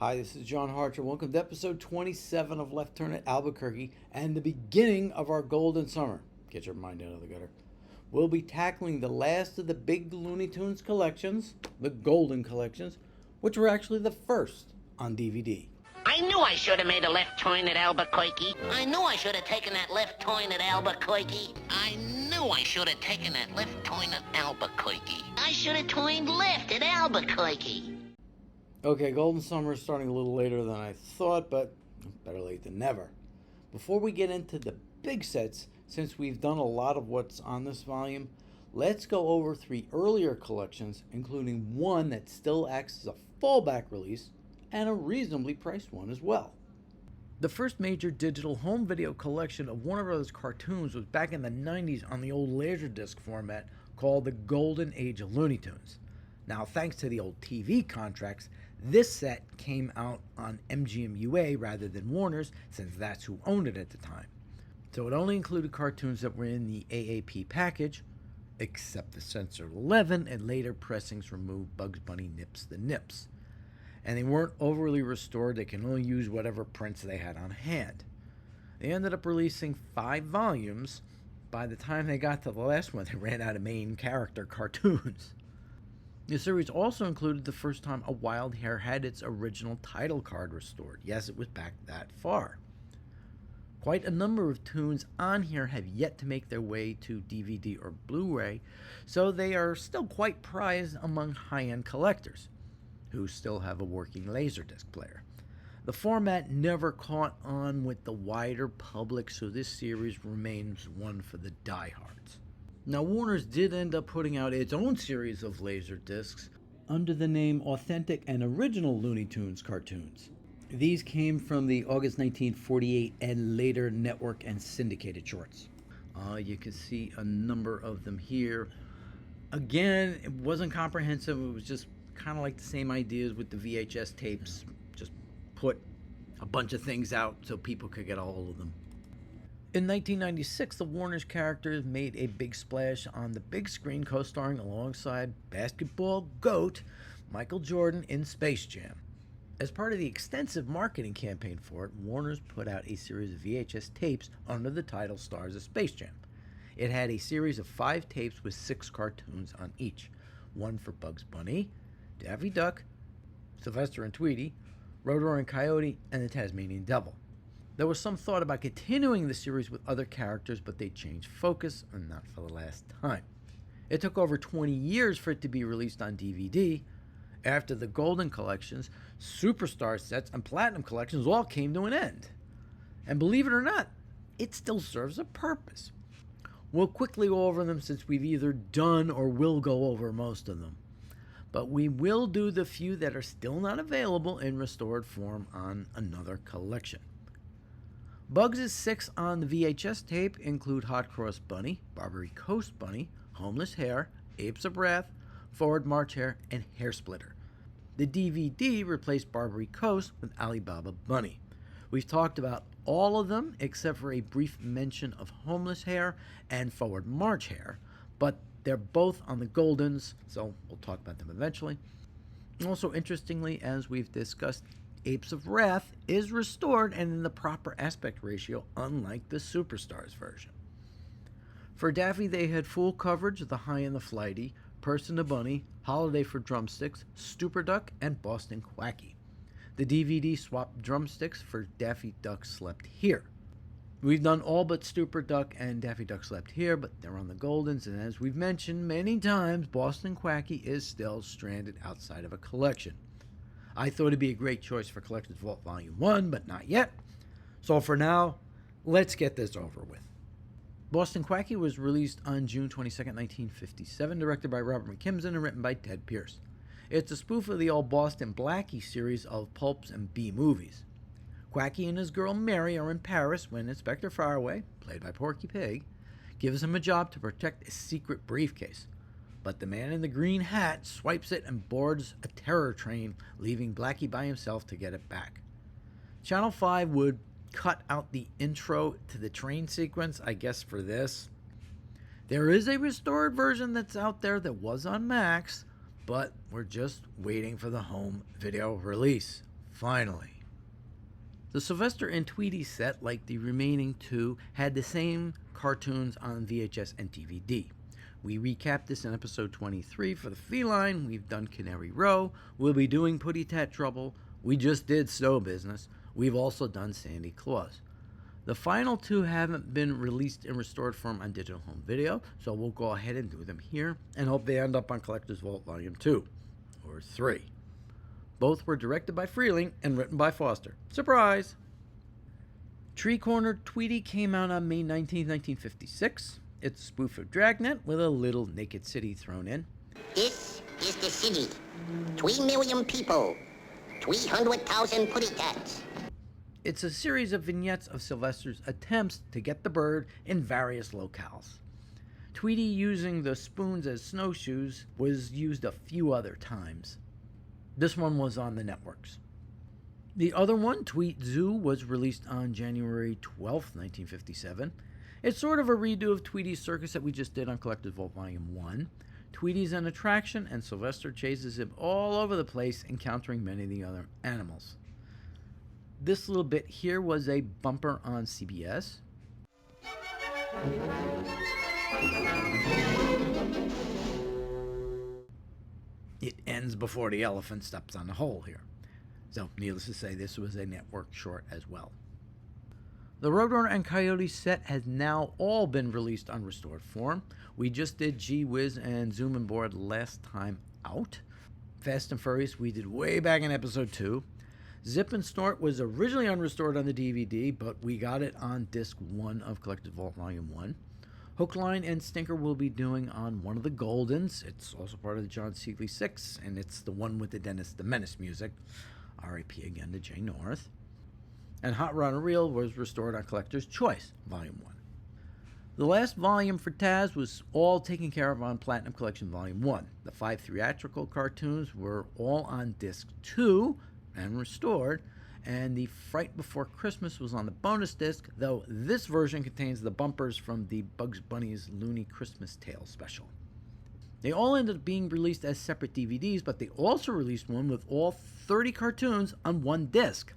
Hi, this is John Harcher. Welcome to episode 27 of Left Turn at Albuquerque and the beginning of our golden summer. Get your mind out of the gutter. We'll be tackling the last of the big Looney Tunes collections, the golden collections, which were actually the first on DVD. I knew I should have made a left turn at Albuquerque. I knew I should have taken that left turn at Albuquerque. I knew I should have taken that left turn at Albuquerque. I should have turned left at Albuquerque. Okay, golden summer is starting a little later than I thought, but better late than never. Before we get into the big sets, since we've done a lot of what's on this volume, let's go over three earlier collections, including one that still acts as a fallback release, and a reasonably priced one as well. The first major digital home video collection of Warner Bros. Cartoons was back in the 90s on the old Laserdisc format called the Golden Age of Looney Tunes. Now, thanks to the old TV contracts, this set came out on MGM UA rather than Warner's, since that's who owned it at the time. So it only included cartoons that were in the AAP package, except the censored 11, and later pressings removed Bugs Bunny Nips the Nips. And they weren't overly restored, they can only use whatever prints they had on hand. They ended up releasing 5 volumes. By the time they got to the last one, they ran out of main character cartoons. The series also included the first time a Wild Hare had its original title card restored. Yes, it was back that far. Quite a number of tunes on here have yet to make their way to DVD or Blu-ray, so they are still quite prized among high-end collectors, who still have a working Laserdisc player. The format never caught on with the wider public, so this series remains one for the diehards. Now, Warner's did end up putting out its own series of Laserdiscs under the name Authentic and Original Looney Tunes Cartoons. These came from the August 1948 and later network and syndicated shorts. You can see a number of them here. Again, it wasn't comprehensive. It was just kind of like the same ideas with the VHS tapes. Just put a bunch of things out so people could get a hold of them. In 1996, the Warner's characters made a big splash on the big screen, co-starring alongside basketball GOAT Michael Jordan in Space Jam. As part of the extensive marketing campaign for it, Warner's put out a series of VHS tapes under the title Stars of Space Jam. It had a series of 5 tapes with 6 cartoons on each. One for Bugs Bunny, Daffy Duck, Sylvester and Tweety, Roadrunner and Coyote, and the Tasmanian Devil. There was some thought about continuing the series with other characters, but they changed focus, and not for the last time. It took over 20 years for it to be released on DVD. After the Golden Collections, Superstar sets, and Platinum Collections all came to an end. And believe it or not, it still serves a purpose. We'll quickly go over them since we've either done or will go over most of them. But we will do the few that are still not available in restored form on another collection. Bugs' 6 on the VHS tape include Hot Cross Bunny, Barbary Coast Bunny, Homeless Hare, Apes of Wrath, Forward March Hare, and Hair Splitter. The DVD replaced Barbary Coast with Alibaba Bunny. We've talked about all of them except for a brief mention of Homeless Hare and Forward March Hare, but they're both on the Goldens, so we'll talk about them eventually. Also, interestingly, as we've discussed, Apes of Wrath is restored and in the proper aspect ratio, unlike the Superstars version. For Daffy, they had full coverage of The High and the Flighty, Person to Bunny, Holiday for Drumsticks, Stupor Duck, and Boston Quackie. The DVD swapped drumsticks for Daffy Duck Slept Here. We've done all but Stupor Duck and Daffy Duck Slept Here, but they're on the Goldens, and as we've mentioned many times, Boston Quackie is still stranded outside of a collection. I thought it'd be a great choice for Collector's Vault Volume 1, but not yet. So for now, let's get this over with. Boston Quackie was released on June 22, 1957, directed by Robert McKimson and written by Ted Pierce. It's a spoof of the old Boston Blackie series of pulps and B-movies. Quackie and his girl Mary are in Paris when Inspector Faraway, played by Porky Pig, gives him a job to protect a secret briefcase. But the man in the green hat swipes it and boards a terror train, leaving Blackie by himself to get it back. Channel 5 would cut out the intro to the train sequence, I guess, for this. There is a restored version that's out there that was on Max, but we're just waiting for the home video release. finally. The Sylvester and Tweety set, like the remaining two, had the same cartoons on VHS and DVD. We recapped this in episode 23 for the feline. We've done Canary Row. We'll be doing Putty Tat Trouble. We just did Snow Business. We've also done Sandy Claus. The final two haven't been released in restored form on digital home video, so we'll go ahead and do them here and hope they end up on Collector's Vault Volume 2 or 3. Both were directed by Freeling and written by Foster. Surprise! Tree Corner Tweety came out on May 19, 1956. It's a spoof of Dragnet with a little naked city thrown in. This is the city. 3 million people. 300,000 putty tats. It's a series of vignettes of Sylvester's attempts to get the bird in various locales. Tweety using the spoons as snowshoes was used a few other times. This one was on the networks. The other one, Tweet Zoo, was released on January 12th, 1957. It's sort of a redo of Tweety's Circus that we just did on Collector's Vault Volume 1. Tweety's an attraction, and Sylvester chases him all over the place, encountering many of the other animals. This little bit here was a bumper on CBS. It ends before the elephant steps on the hole here. So, needless to say, this was a network short as well. The Roadrunner and Coyote set has now all been released on restored form. We just did Gee Whiz and Zoom and Board last time out. Fast and Furious we did way back in episode 2. Zip and Snort was originally unrestored on the DVD, but we got it on disc 1 of Collector's Vault Volume 1. Hook, Line, and Stinker will be doing on one of the Goldens. It's also part of the John Siegley 6, and it's the one with the Dennis the Menace music. R.I.P. again to Jay North. And Hot Rod and Reel was restored on Collector's Choice, Volume 1. The last volume for Taz was all taken care of on Platinum Collection Volume 1. The 5 theatrical cartoons were all on Disc 2 and restored, and the Fright Before Christmas was on the bonus disc, though this version contains the bumpers from the Bugs Bunny's Looney Christmas Tale special. They all ended up being released as separate DVDs, but they also released one with all 30 cartoons on one disc.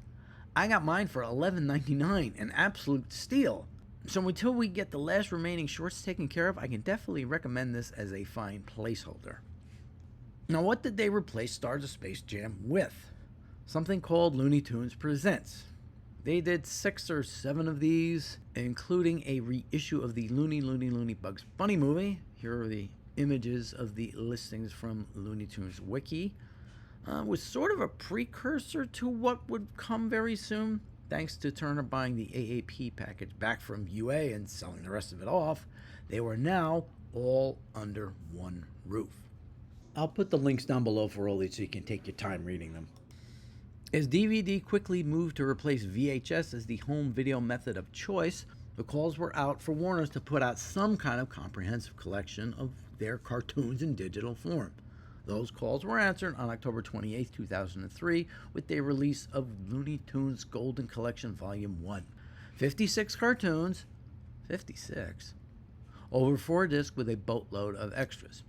I got mine for $11.99, an absolute steal. So until we get the last remaining shorts taken care of, I can definitely recommend this as a fine placeholder. Now, what did they replace Stars of Space Jam with? Something called Looney Tunes Presents. They did 6 or 7 of these, including a reissue of the Looney Bugs Bunny movie. Here are the images of the listings from Looney Tunes Wiki. Was sort of a precursor to what would come very soon, thanks to Turner buying the AAP package back from UA and selling the rest of it off. They were now all under one roof. I'll put the links down below for all these so you can take your time reading them. As DVD quickly moved to replace VHS as the home video method of choice, the calls were out for Warner's to put out some kind of comprehensive collection of their cartoons in digital form. Those calls were answered on October 28, 2003, with the release of Looney Tunes Golden Collection Volume 1. 56 cartoons, 56, over 4 discs with a boatload of extras.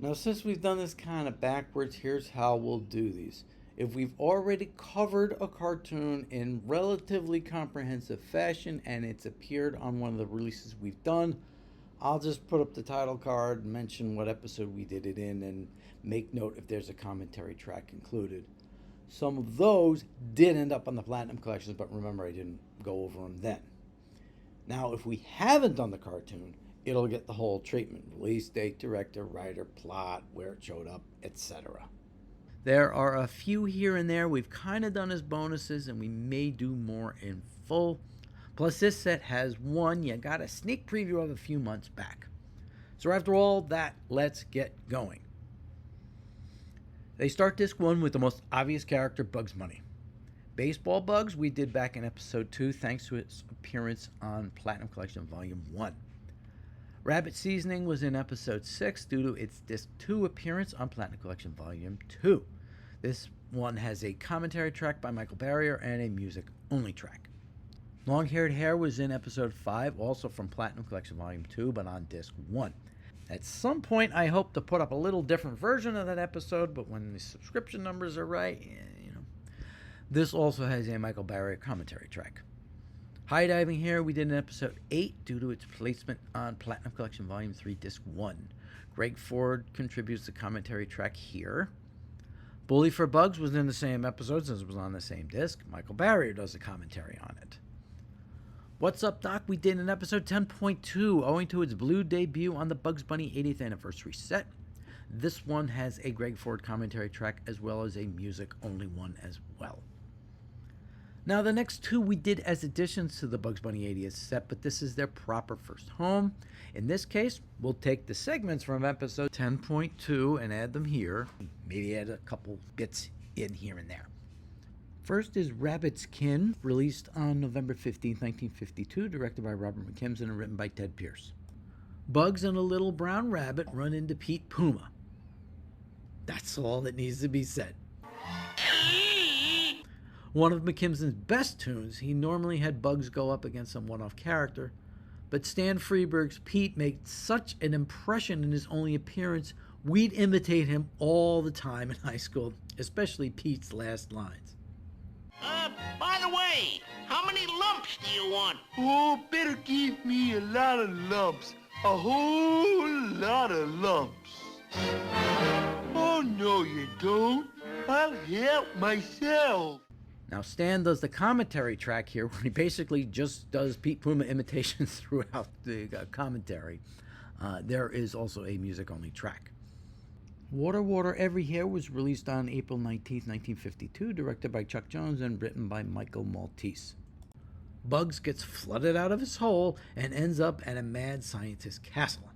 Now, since we've done this kind of backwards, here's how we'll do these. If we've already covered a cartoon in relatively comprehensive fashion and it's appeared on one of the releases we've done, I'll just put up the title card, mention what episode we did it in, and make note if there's a commentary track included. Some of those did end up on the Platinum Collections, but remember I didn't go over them then. Now, if we haven't done the cartoon, it'll get the whole treatment: release date, director, writer, plot, where it showed up, etc. There are a few here and there we've kind of done as bonuses, and we may do more in full. Plus, this set has one you got a sneak preview of a few months back. So after all that, let's get going. They start disc 1 with the most obvious character, Bugs Bunny. Baseball Bugs we did back in episode 2 thanks to its appearance on Platinum Collection Volume 1. Rabbit Seasoning was in episode 6 due to its disc 2 appearance on Platinum Collection Volume 2. This one has a commentary track by Michael Barrier and a music-only track. Long-Haired Hare was in episode 5, also from Platinum Collection Volume 2, but on disc 1. At some point, I hope to put up a little different version of that episode, but when the subscription numbers are right, This also has a Michael Barry commentary track. High Diving Hare we did in episode 8 due to its placement on Platinum Collection Volume 3, Disc 1. Greg Ford contributes the commentary track here. Bully for Bugs was in the same episode since it was on the same disc. Michael Barry does the commentary on it. What's Up, Doc? We did in episode 10.2, owing to its blue debut on the Bugs Bunny 80th anniversary set. This one has a Greg Ford commentary track as well as a music-only one as well. Now, the next two we did as additions to the Bugs Bunny 80th set, but this is their proper first home. In this case, we'll take the segments from episode 10.2 and add them here. Maybe add a couple bits in here and there. First is Rabbit's Kin, released on November 15, 1952, directed by Robert McKimson and written by Ted Pierce. Bugs and a little brown rabbit run into Pete Puma. That's all that needs to be said. One of McKimson's best tunes, he normally had Bugs go up against some one-off character, but Stan Freberg's Pete made such an impression in his only appearance, we'd imitate him all the time in high school, especially Pete's last lines. By the way, how many lumps do you want? Oh, better give me a lot of lumps. A whole lot of lumps. Oh, no, you don't. I'll help myself. Now, Stan does the commentary track here, where he basically just does Pete Puma imitations throughout the commentary. There is also a music-only track. Water, Water, Every Hare was released on April 19, 1952, directed by Chuck Jones and written by Michael Maltese. Bugs gets flooded out of his hole and ends up at a mad scientist castle.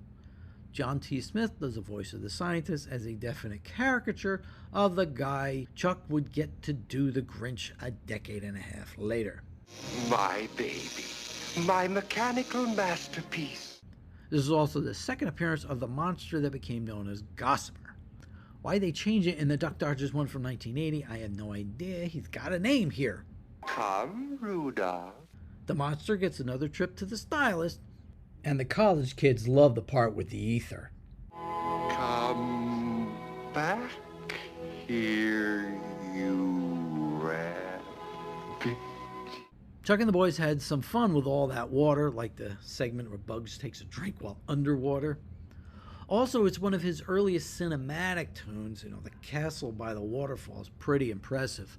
John T. Smith does the voice of the scientist as a definite caricature of the guy Chuck would get to do the Grinch a decade and a half later. My baby. My mechanical masterpiece. This is also the second appearance of the monster that became known as Gossamer. Why they change it in the Duck Dodgers one from 1980, I have no idea. He's got a name here. Come, Rudolph. The monster gets another trip to the stylist, and the college kids love the part with the ether. Come back here, you rabbit. Chuck and the boys had some fun with all that water, like the segment where Bugs takes a drink while underwater. Also, it's one of his earliest cinematic tunes. The castle by the waterfall is pretty impressive.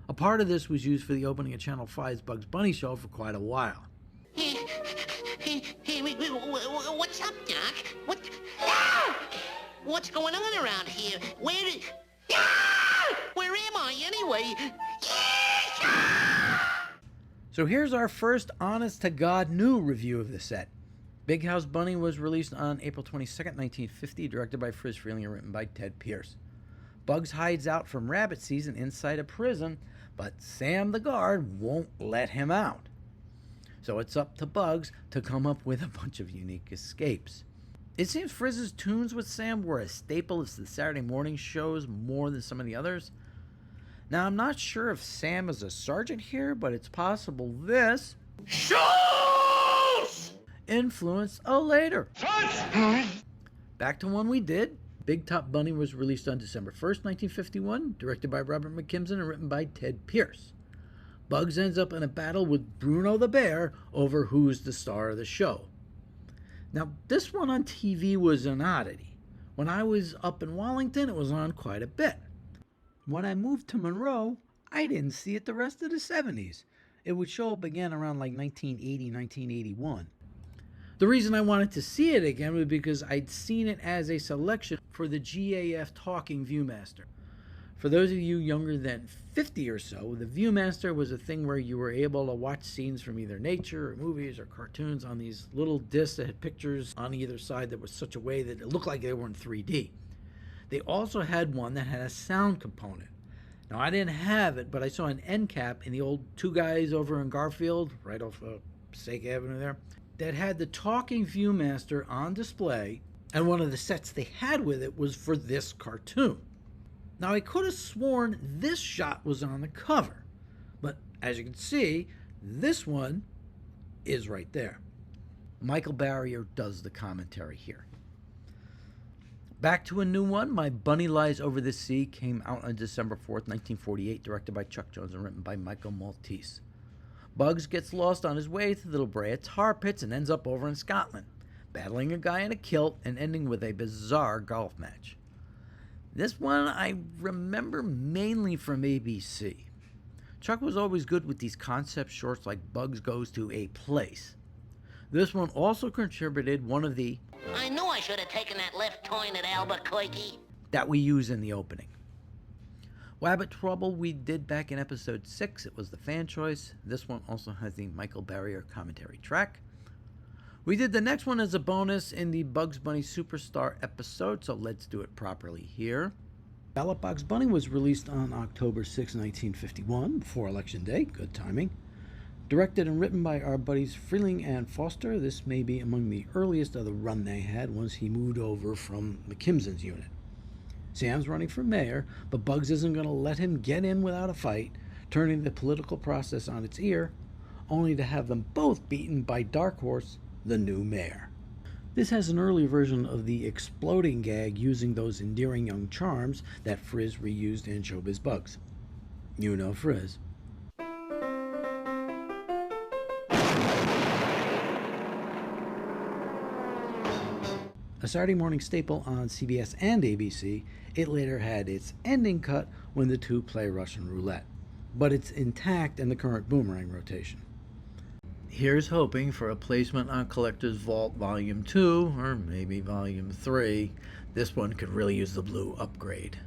A part of this was used for the opening of Channel 5's Bugs Bunny show for quite a while. Hey, what's up, Doc? Ah! What's going on around here? Where am I, anyway? So here's our first honest-to-God new review of the set. Big House Bunny was released on April 22nd, 1950, directed by Friz Freleng and written by Ted Pierce. Bugs hides out from rabbit season inside a prison, but Sam the guard won't let him out. So it's up to Bugs to come up with a bunch of unique escapes. It seems Friz's tunes with Sam were a staple of the Saturday morning shows more than some of the others. Now, I'm not sure if Sam is a sergeant here, but it's possible this influenced a later. Back to one we did. Big Top Bunny was released on December 1st, 1951, directed by Robert McKimson and written by Ted Pierce. Bugs ends up in a battle with Bruno the Bear over who's the star of the show. Now, this one on TV was an oddity. When I was up in Wallington, it was on quite a bit. When I moved to Monroe, I didn't see it the rest of the 70s. It would show up again around like 1980, 1981. The reason I wanted to see it again was because I'd seen it as a selection for the GAF Talking Viewmaster. For those of you younger than 50 or so, the Viewmaster was a thing where you were able to watch scenes from either nature or movies or cartoons on these little discs that had pictures on either side that was such a way that it looked like they were in 3D. They also had one that had a sound component. Now, I didn't have it, but I saw an end cap in the old Two Guys over in Garfield, right off Passaic Avenue there, that had the Talking Viewmaster on display, and one of the sets they had with it was for this cartoon. Now, I could have sworn this shot was on the cover, but as you can see, this one is right there. Michael Barrier does the commentary here. Back to a new one, My Bunny Lies Over the Sea came out on December 4th, 1948, directed by Chuck Jones and written by Michael Maltese. Bugs gets lost on his way to the La Brea tar pits and ends up over in Scotland, battling a guy in a kilt and ending with a bizarre golf match. This one I remember mainly from ABC. Chuck was always good with these concept shorts like Bugs Goes to a Place. This one also contributed one of the I knew I should have taken that left turn at Albuquerque. that we use in the opening. Wabbit Trouble we did back in episode 6. It was the fan choice. This one also has the Michael Barrier commentary track. We did the next one as a bonus in the Bugs Bunny Superstar episode, so let's do it properly here. Ballot Box Bunny was released on October 6, 1951, before Election Day. Good timing. Directed and written by our buddies Freeling and Foster, this may be among the earliest of the run they had once he moved over from McKimson's unit. Sam's running for mayor, but Bugs isn't going to let him get in without a fight, turning the political process on its ear, only to have them both beaten by Dark Horse, the new mayor. This has an early version of the exploding gag using those endearing young charms that Frizz reused in Showbiz Bugs. You know Frizz. A Saturday morning staple on CBS and ABC, it later had its ending cut when the two play Russian roulette. But it's intact in the current Boomerang rotation. Here's hoping for a placement on Collector's Vault Volume 2, or maybe Volume 3. This one could really use the blue upgrade.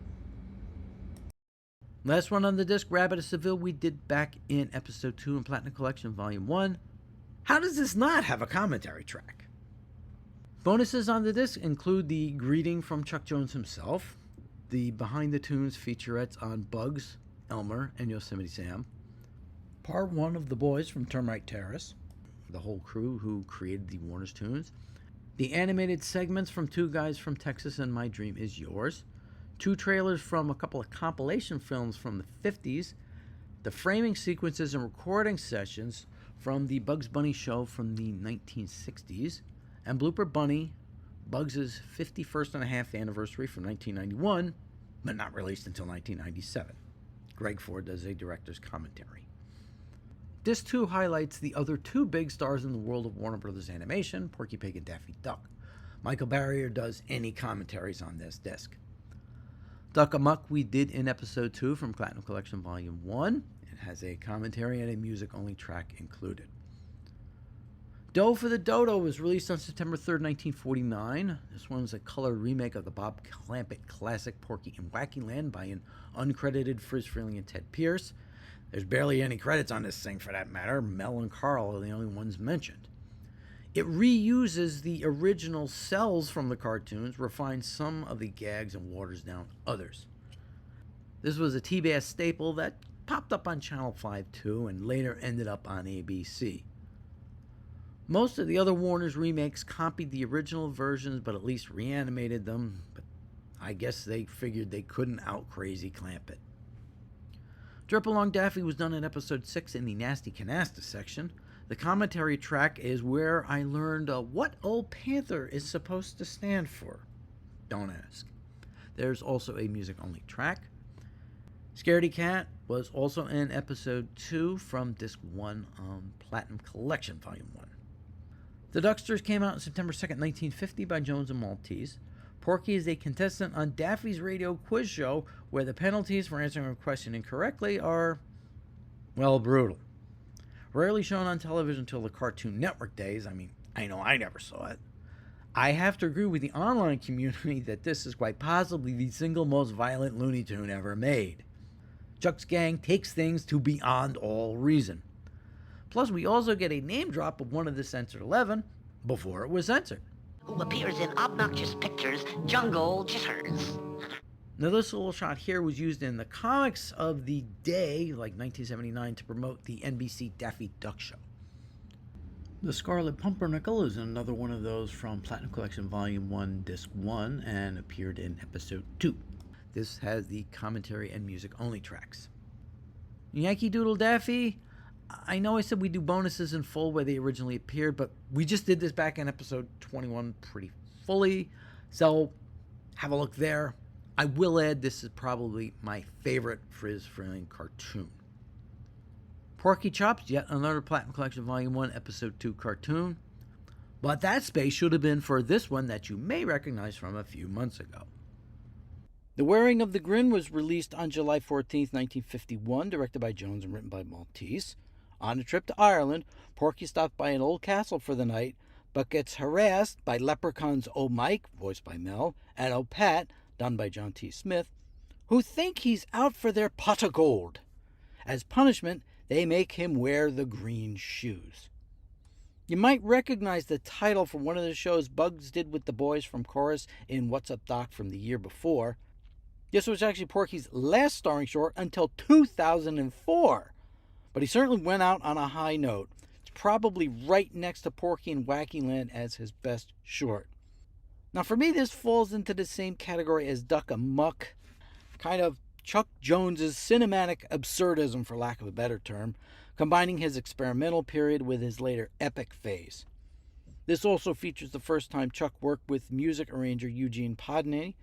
Last one on the disc, Rabbit of Seville, we did back in Episode 2 in Platinum Collection Volume 1. How does this not have a commentary track? Bonuses on the disc include the greeting from Chuck Jones himself, the Behind the Tunes featurettes on Bugs, Elmer, and Yosemite Sam, Part 1 of The Boys from Termite Terrace, the whole crew who created the Warner's tunes, the animated segments from Two Guys from Texas and My Dream Is Yours, 2 trailers from a couple of compilation films from the 50s, the framing sequences and recording sessions from the Bugs Bunny show from the 1960s, and Blooper Bunny, Bugs' 51st and a half anniversary from 1991, but not released until 1997. Greg Ford does a director's commentary. Disc 2 highlights the other 2 big stars in the world of Warner Brothers Animation, Porky Pig and Daffy Duck. Michael Barrier does any commentaries on this disc. Duck Amuck we did in Episode 2 from Platinum Collection Volume 1. It has a commentary and a music-only track included. Dough for the Dodo was released on September 3rd, 1949. This one's a color remake of the Bob Clampett classic Porky in Wacky Land by an uncredited Frizz Freeling and Ted Pierce. There's barely any credits on this thing for that matter. Mel and Carl are the only ones mentioned. It reuses the original cells from the cartoons, refines some of the gags and waters down others. This was a TBS staple that popped up on Channel 5 too and later ended up on ABC. Most of the other Warner's remakes copied the original versions, but at least reanimated them. But I guess they figured they couldn't out-crazy Clampett. Drip Along Daffy was done in Episode 6 in the Nasty Canasta section. The commentary track is where I learned what Old Panther is supposed to stand for. Don't ask. There's also a music-only track. Scaredy Cat was also in Episode 2 from Disc 1 on Platinum Collection Volume 1. The Ducksters came out on September 2nd, 1950 by Jones and Maltese. Porky is a contestant on Daffy's radio quiz show where the penalties for answering a question incorrectly are, well, brutal. Rarely shown on television until the Cartoon Network days. I know I never saw it. I have to agree with the online community that this is quite possibly the single most violent Looney Tune ever made. Chuck's gang takes things to beyond all reason. Plus, we also get a name drop of one of the censored 11 before it was censored. Who appears in Obnoxious Pictures' Jungle Jitters. Now, this little shot here was used in the comics of the day, like 1979, to promote the NBC Daffy Duck Show. The Scarlet Pumpernickel is another one of those from Platinum Collection Volume 1, Disc 1, and appeared in Episode 2. This has the commentary and music-only tracks. Yankee Doodle Daffy, I know I said we do bonuses in full where they originally appeared, but we just did this back in Episode 21 pretty fully, so Have a look there. I will add, this is probably my favorite Friz Freleng cartoon. Porky Chops, yet another Platinum Collection Volume 1, Episode 2 cartoon. But that space should have been for this one that you may recognize from a few months ago. The Wearing of the Grin was released on July 14, 1951, directed by Jones and written by Maltese. On a trip to Ireland, Porky stopped by an old castle for the night, but gets harassed by leprechauns O. Mike, voiced by Mel, and O. Pat, done by John T. Smith, who think he's out for their pot of gold. As punishment, they make him wear the green shoes. You might recognize the title from one of the shows Bugs did with the boys from Chorus in What's Up Doc from the year before. This was actually Porky's last starring short until 2004, but he certainly went out on a high note. It's probably right next to Porky in Wacky Land as his best short. Now for me, this falls into the same category as Duck Amuck, kind of Chuck Jones's cinematic absurdism, for lack of a better term, combining his experimental period with his later epic phase. This also features the first time Chuck worked with music arranger Eugene Podney,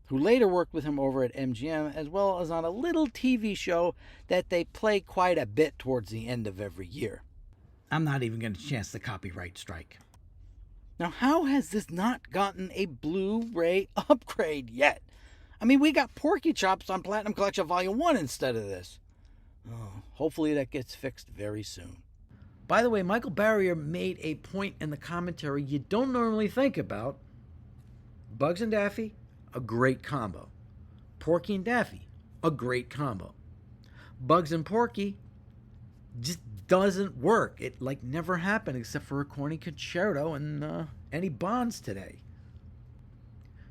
who later worked with him over at MGM, as well as on a little TV show that they play quite a bit towards the end of every year. I'm not even going to chance the copyright strike. Now, how has this not gotten a Blu-ray upgrade yet? I mean, we got Porky Chops on Platinum Collection Volume 1 instead of this. Oh, hopefully that gets fixed very soon. By the way, Michael Barrier made a point in the commentary you don't normally think about. Bugs and Daffy, a great combo. Porky and Daffy, a great combo. Bugs and Porky just doesn't work. It never happened except for a corny concerto and any Bonds today.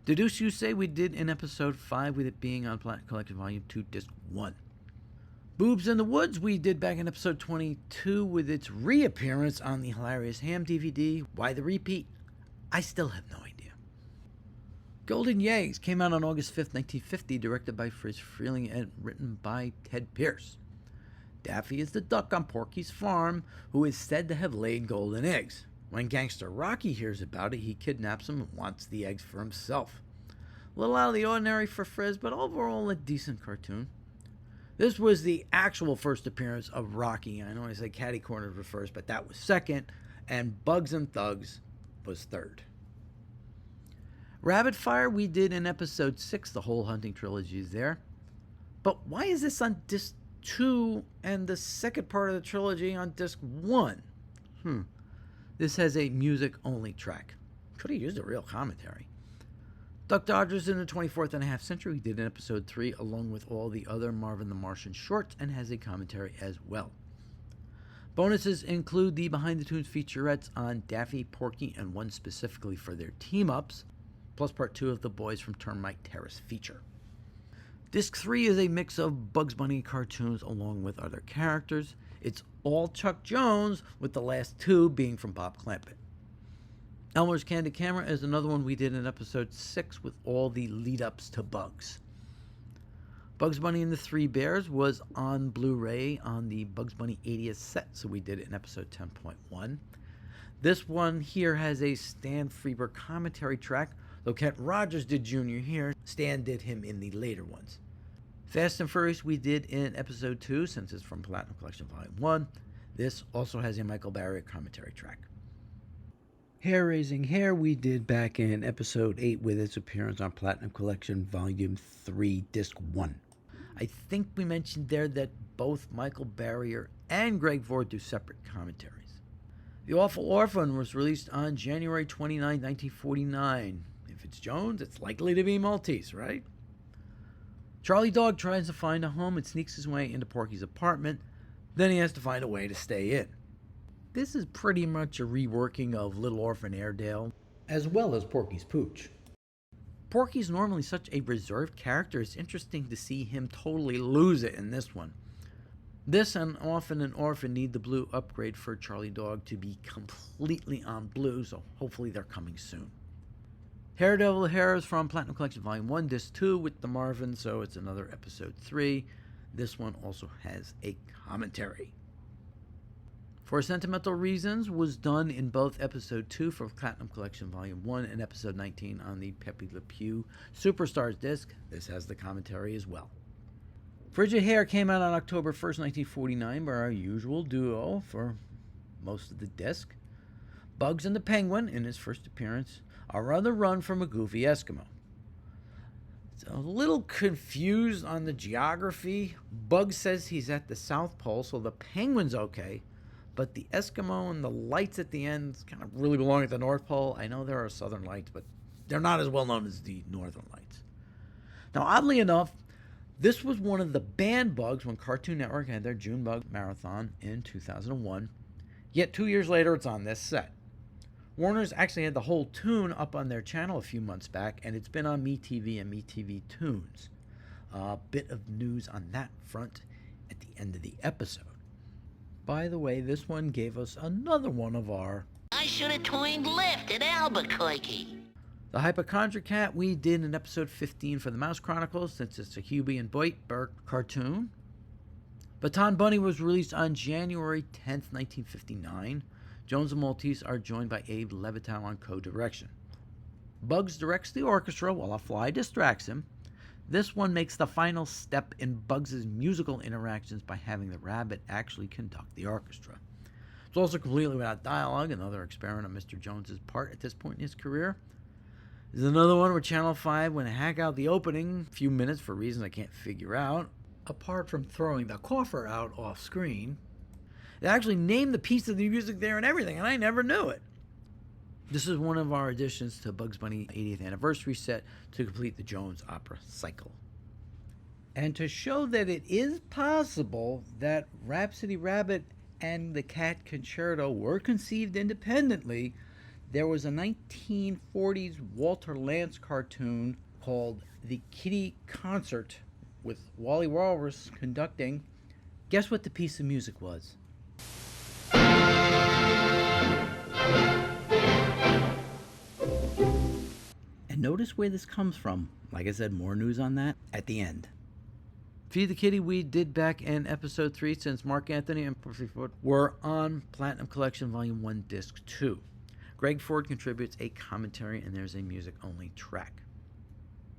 Deduce You Say we did in episode 5 with it being on Platinum Collection Volume 2, Disc 1. Boobs in the Woods we did back in episode 22 with its reappearance on the Hilarious Ham DVD. Why the repeat? I still have no idea. Golden Yeggs came out on August 5th, 1950, directed by Friz Freleng and written by Ted Pierce. Daffy is the duck on Porky's farm who is said to have laid golden eggs. When Gangster Rocky hears about it, he kidnaps him and wants the eggs for himself. A little out of the ordinary for Friz, but overall a decent cartoon. This was the actual first appearance of Rocky. I know I said Catty Corner was first, but that was second, and Bugs and Thugs was third. Rabbit Fire we did in episode 6, the whole hunting trilogy is there. But why is this on disc 2 and the second part of the trilogy on disc 1? This has a music-only track. Could have used a real commentary. Duck Dodgers in the 24th and a half century we did in episode 3 along with all the other Marvin the Martian shorts and has a commentary as well. Bonuses include the Behind the Tunes featurettes on Daffy, Porky, and one specifically for their team-ups, plus part 2 of the Boys from Termite Terrace feature. Disc 3 is a mix of Bugs Bunny cartoons along with other characters. It's all Chuck Jones, with the last 2 being from Bob Clampett. Elmer's Candid Camera is another one we did in episode 6 with all the lead-ups to Bugs. Bugs Bunny and the Three Bears was on Blu-ray on the Bugs Bunny 80th set, so we did it in episode 10.1. This one here has a Stan Freberg commentary track, though Kent Rogers did Junior here. Stan did him in the later ones. Fast and Furious we did in episode 2, since it's from Platinum Collection Volume 1. This also has a Michael Barrier commentary track. Hair Raising Hare we did back in episode 8 with its appearance on Platinum Collection Volume 3, Disc 1. I think we mentioned there that both Michael Barrier and Greg Vore do separate commentaries. The Awful Orphan was released on January 29, 1949. If it's Jones, it's likely to be Maltese, right? Charlie Dog tries to find a home and sneaks his way into Porky's apartment. Then he has to find a way to stay in. This is pretty much a reworking of Little Orphan Airedale, as well as Porky's Pooch. Porky's normally such a reserved character. It's interesting to see him totally lose it in this one. This and Often an Orphan need the blue upgrade for Charlie Dog to be completely on blue, so hopefully they're coming soon. Haredevil Hare is from Platinum Collection Volume 1, Disc 2 with the Marvin, so it's another episode 3. This one also has a commentary. For Sentimental Reasons was done in both Episode 2 for Platinum Collection Volume 1 and Episode 19 on the Pepe Le Pew Superstars disc. This has the commentary as well. Frigid Hare came out on October 1st, 1949 by our usual duo for most of the disc. Bugs and the Penguin, in his first appearance, are on the run from a goofy Eskimo. It's a little confused on the geography. Bugs says he's at the South Pole, so the Penguin's okay. But the Eskimo and the lights at the end kind of really belong at the North Pole. I know there are Southern Lights, but they're not as well known as the Northern Lights. Now, oddly enough, this was one of the banned bugs when Cartoon Network had their June Bug Marathon in 2001. Yet 2 years later, it's on this set. Warner's actually had the whole tune up on their channel a few months back, and it's been on MeTV and MeTV Tunes. A bit of news on that front at the end of the episode. By the way, this one gave us another one of our I should have twined left at Albuquerque. The Hypochondriac Cat we did in episode 15 for the Mouse Chronicles, since it's a Hubie and Bert cartoon. Baton Bunny was released on January 10th, 1959. Jones and Maltese are joined by Abe Levitan on co-direction. Bugs directs the orchestra while a fly distracts him. This one makes the final step in Bugs' musical interactions by having the rabbit actually conduct the orchestra. It's also completely without dialogue, another experiment on Mr. Jones' part at this point in his career. There's another one where Channel 5 went to hack out the opening a few minutes for reasons I can't figure out. Apart from throwing the coffer out off screen, they actually named the piece of the music there and everything, and I never knew it. This is one of our additions to Bugs Bunny 80th anniversary set to complete the Jones opera cycle. And to show that it is possible that Rhapsody Rabbit and the Cat Concerto were conceived independently, there was a 1940s Walter Lantz cartoon called The Kitty Concert with Wally Walrus conducting. Guess what the piece of music was? And notice where this comes from. Like I said, more news on that at the end. Feed the Kitty we did back in episode 3 since Mark Anthony and Pussyfoot were on Platinum Collection Volume 1 Disc 2. Greg Ford contributes a commentary and there's a music-only track.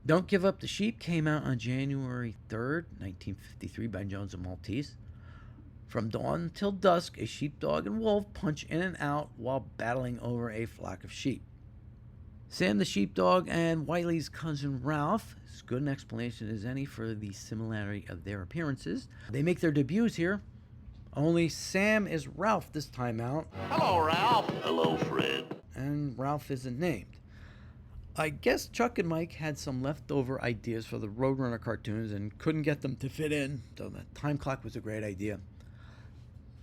Don't Give Up the Sheep came out on January 3rd, 1953 by Jones and Maltese. From dawn till dusk, a sheepdog and wolf punch in and out while battling over a flock of sheep. Sam the sheepdog and Wiley's cousin Ralph, as good an explanation as any for the similarity of their appearances. They make their debuts here, only Sam is Ralph this time out. Hello, Ralph. Hello, Fred. And Ralph isn't named. I guess Chuck and Mike had some leftover ideas for the Roadrunner cartoons and couldn't get them to fit in, so the time clock was a great idea.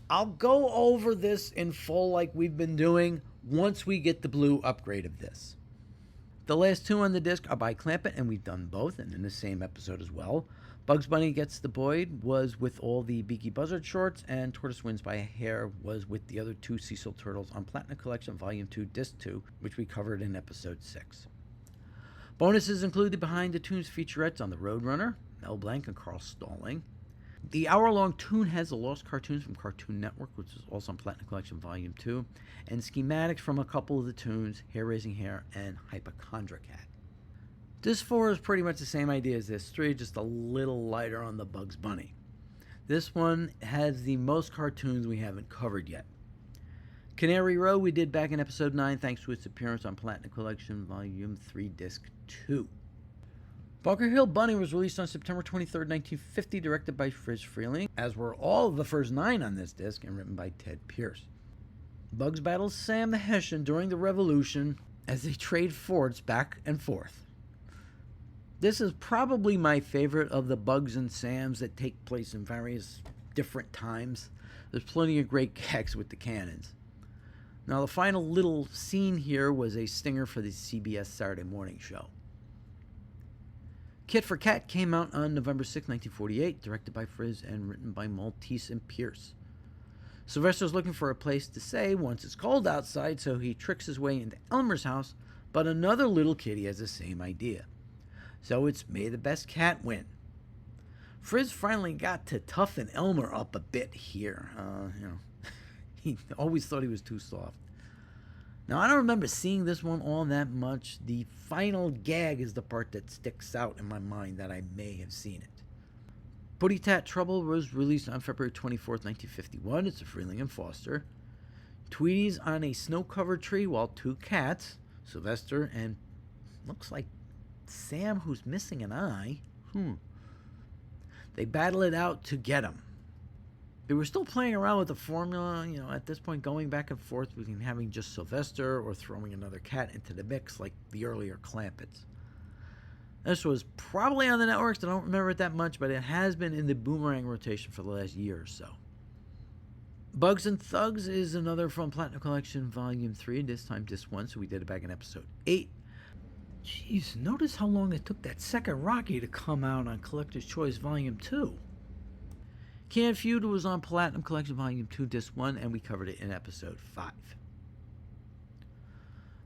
I'll go over this in full like we've been doing once we get the blue upgrade of this. The last two on the disc are by Clampett, and we've done both, and in the same episode as well. Bugs Bunny Gets the Boyd was with all the Beaky Buzzard shorts, and Tortoise Wins by a Hair was with the other two Cecil Turtles on Platinum Collection Volume 2, Disc 2, which we covered in Episode 6. Bonuses include the Behind the Tunes featurettes on the Roadrunner, Mel Blanc and Carl Stalling. The hour-long tune has the Lost Cartoons from Cartoon Network, which is also on Platinum Collection Volume 2, and schematics from a couple of the tunes, Hair Raising Hare and Hypochondriac Cat. Disc 4 is pretty much the same idea as Disc 3, just a little lighter on the Bugs Bunny. This one has the most cartoons we haven't covered yet. Canary Row we did back in Episode 9 thanks to its appearance on Platinum Collection Volume 3, Disc 2. Bunker Hill Bunny was released on September 23, 1950, directed by Friz Freleng, as were all of the first 9 on this disc, and written by Ted Pierce. Bugs battles Sam the Hessian during the Revolution as they trade forts back and forth. This is probably my favorite of the Bugs and Sams that take place in various different times. There's plenty of great gags with the cannons. Now, the final little scene here was a stinger for the CBS Saturday morning show. Kit for Cat came out on November 6, 1948, directed by Friz and written by Maltese and Pierce. Sylvester's looking for a place to stay once it's cold outside, so he tricks his way into Elmer's house, but another little kitty has the same idea. So it's may the best cat win. Friz finally got to toughen Elmer up a bit here. He always thought he was too soft. Now, I don't remember seeing this one all that much. The final gag is the part that sticks out in my mind that I may have seen it. Putty Tat Trouble was released on February 24th, 1951. It's a Freeling and Foster. Tweety's on a snow-covered tree while two cats, Sylvester and looks like Sam, who's missing an eye, they battle it out to get him. They were still playing around with the formula, at this point going back and forth between having just Sylvester or throwing another cat into the mix like the earlier Clampets. This was probably on the networks. I don't remember it that much, but it has been in the Boomerang rotation for the last year or so. Bugs and Thugs is another from Platinum Collection Volume 3, this time Disc 1, so we did it back in Episode 8. Jeez, notice how long it took that second Rocky to come out on Collector's Choice Volume 2. Canned Feud was on Platinum Collection Volume 2, Disc 1, and we covered it in Episode 5.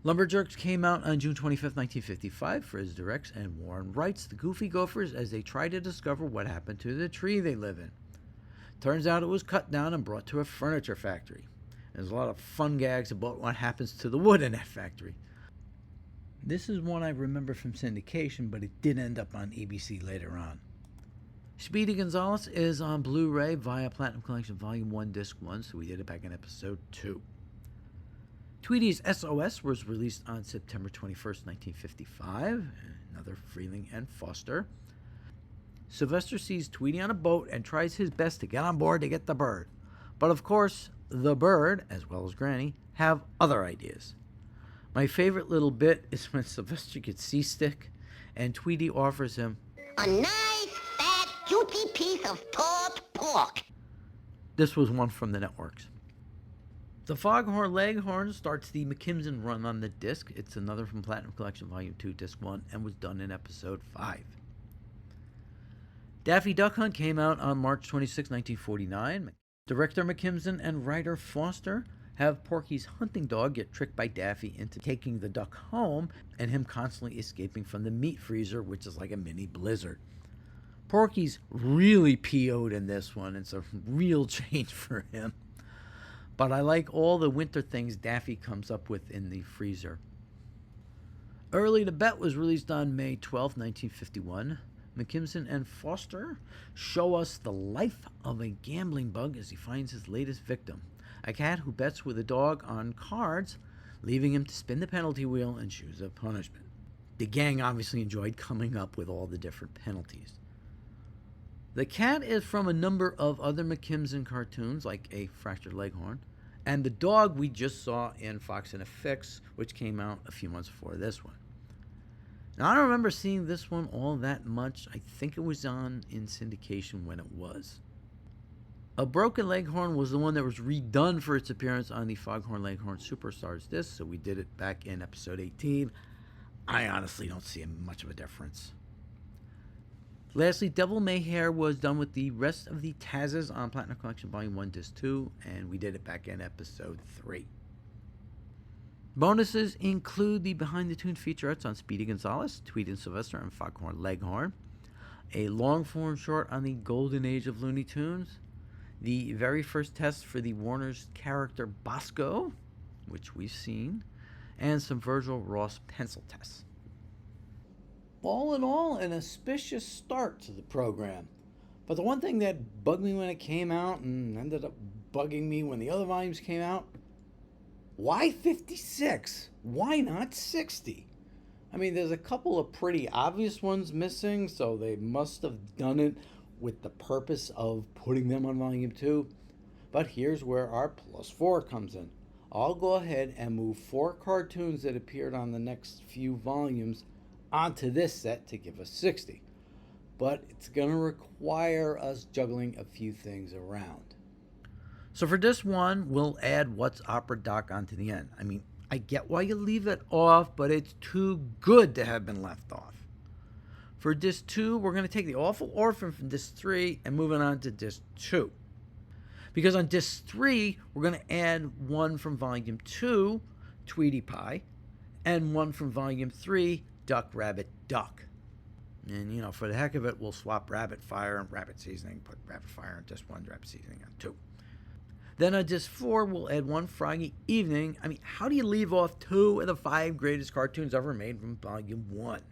Lumberjerks came out on June 25th, 1955. Frizz directs and Warren writes the Goofy Gophers as they try to discover what happened to the tree they live in. Turns out it was cut down and brought to a furniture factory. There's a lot of fun gags about what happens to the wood in that factory. This is one I remember from syndication, but it did end up on ABC later on. Speedy Gonzales is on Blu-ray via Platinum Collection Volume 1, Disc 1, so we did it back in Episode 2. Tweety's S.O.S. was released on September 21st, 1955, another Freeling and Foster. Sylvester sees Tweety on a boat and tries his best to get on board to get the bird. But of course, the bird, as well as Granny, have other ideas. My favorite little bit is when Sylvester gets seasick and Tweety offers him a nice, fat, juicy piece of pulled pork. This was one from the networks. The Foghorn Leghorn starts the McKimson run on the disc. It's another from Platinum Collection Volume 2, Disc 1, and was done in Episode 5. Daffy Duck Hunt came out on March 26, 1949. Director McKimson and writer Foster have Porky's hunting dog get tricked by Daffy into taking the duck home and him constantly escaping from the meat freezer, which is like a mini blizzard. Porky's really PO'd in this one. It's a real change for him. But I like all the winter things Daffy comes up with in the freezer. Early to Bet was released on May 12, 1951. McKimson and Foster show us the life of a gambling bug as he finds his latest victim, a cat who bets with a dog on cards, leaving him to spin the penalty wheel and choose a punishment. The gang obviously enjoyed coming up with all the different penalties. The cat is from a number of other McKimson cartoons, like A Fractured Leghorn, and the dog we just saw in Fox in a Fix, which came out a few months before this one. Now, I don't remember seeing this one all that much. I think it was on in syndication when it was. A Broken Leghorn was the one that was redone for its appearance on the Foghorn Leghorn Superstars disc, so we did it back in Episode 18. I honestly don't see much of a difference. Lastly, Devil May Hare was done with the rest of the Tazes on Platinum Collection Volume 1, Disc 2, and we did it back in Episode 3. Bonuses include the behind-the-tune featurettes on Speedy Gonzales, Tweety and Sylvester, and Foghorn Leghorn, a long-form short on the Golden Age of Looney Tunes, the very first test for the Warner's character Bosco, which we've seen, and some Virgil Ross pencil tests. All in all, an auspicious start to the program. But the one thing that bugged me when it came out and ended up bugging me when the other volumes came out, why 56? Why not 60? I mean, there's a couple of pretty obvious ones missing, so they must have done it with the purpose of putting them on Volume 2. But here's where our +4 comes in. I'll go ahead and move 4 cartoons that appeared on the next few volumes onto this set to give us 60. But it's going to require us juggling a few things around. So for this one, we'll add What's Opera Doc onto the end. I mean, I get why you leave it off, but it's too good to have been left off. For Disc 2, we're going to take the Awful Orphan from Disc 3 and move it on to Disc 2. Because on Disc 3, we're going to add one from Volume 2, Tweety Pie, and one from Volume 3, Duck, Rabbit, Duck. And, for the heck of it, we'll swap Rabbit Fire and Rabbit Seasoning, put Rabbit Fire on Disc 1, Rabbit Seasoning on 2. Then on disc 4, we'll add One Froggy Evening. I mean, how do you leave off 2 of the 5 greatest cartoons ever made from Volume 1?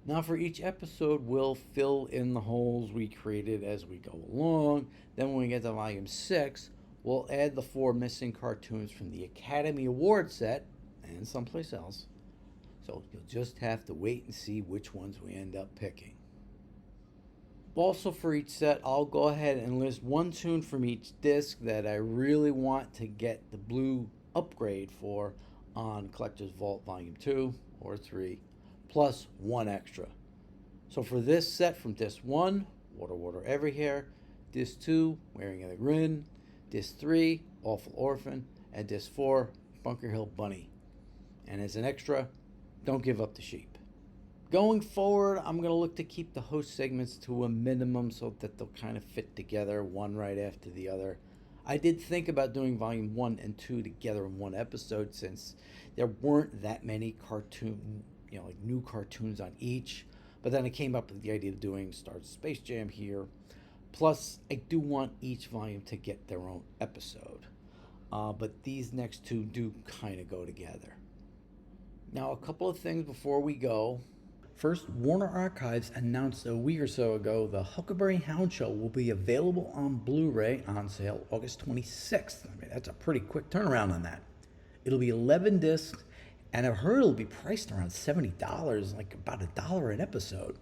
Now for each episode, we'll fill in the holes we created as we go along. Then when we get to Volume 6, we'll add the 4 missing cartoons from the Academy Award set and someplace else. So you'll just have to wait and see which ones we end up picking. Also for each set, I'll go ahead and list one tune from each disc that I really want to get the blue upgrade for on Collector's Vault Volume 2 or 3, plus one extra. So for this set from disc 1, Water Water Every Hair, disc 2, Wearing of the Grin, disc 3, Awful Orphan, and disc 4, Bunker Hill Bunny. And as an extra, Don't Give Up the Sheep. Going forward, I'm going to look to keep the host segments to a minimum so that they'll kind of fit together, one right after the other. I did think about doing Volume 1 and 2 together in one episode since there weren't that many new cartoons on each. But then I came up with the idea of doing Start Space Jam here. Plus, I do want each volume to get their own episode. But these next two do kind of go together. Now, a couple of things before we go. First, Warner Archives announced a week or so ago the Huckleberry Hound Show will be available on Blu-ray on sale August 26th. I mean, that's a pretty quick turnaround on that. It'll be 11 discs, and I've heard it'll be priced around $70, like about $1 an episode.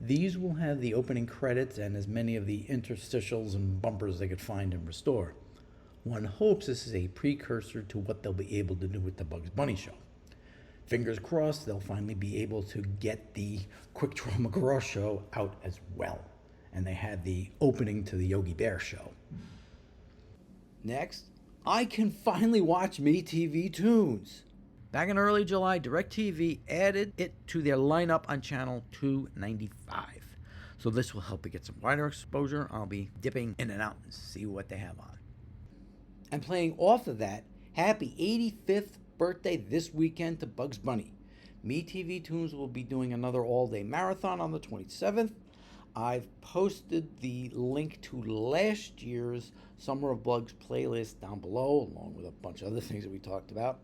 These will have the opening credits and as many of the interstitials and bumpers they could find and restore. One hopes this is a precursor to what they'll be able to do with the Bugs Bunny show. Fingers crossed they'll finally be able to get the Quick Draw McGraw show out as well. And they had the opening to the Yogi Bear show. Next, I can finally watch MeTV Tunes. Back in early July, DirecTV added it to their lineup on channel 295. So this will help it get some wider exposure. I'll be dipping in and out and see what they have on. And playing off of that, happy 85th birthday this weekend to Bugs Bunny. MeTV Tunes will be doing another all-day marathon on the 27th. I've posted the link to last year's Summer of Bugs playlist down below, along with a bunch of other things that we talked about.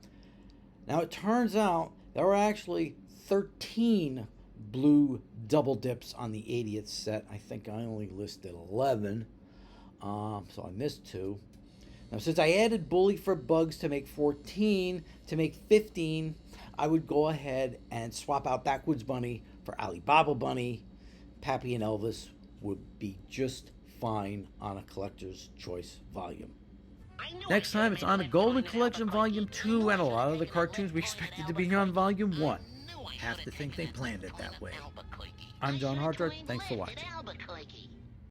Now, it turns out there were actually 13 blue double dips on the 80th set. I think I only listed 11, so I missed 2. Now, since I added Bully for Bugs to make 14, to make 15, I would go ahead and swap out Backwoods Bunny for Alibaba Bunny. Pappy and Elvis would be just fine on a collector's choice volume. Next time, it's on a Golden Collection Volume 2, and a lot of the cartoons we expected to be on Volume 1. Have to think they planned it that way. I'm John Hartard. Thanks for watching.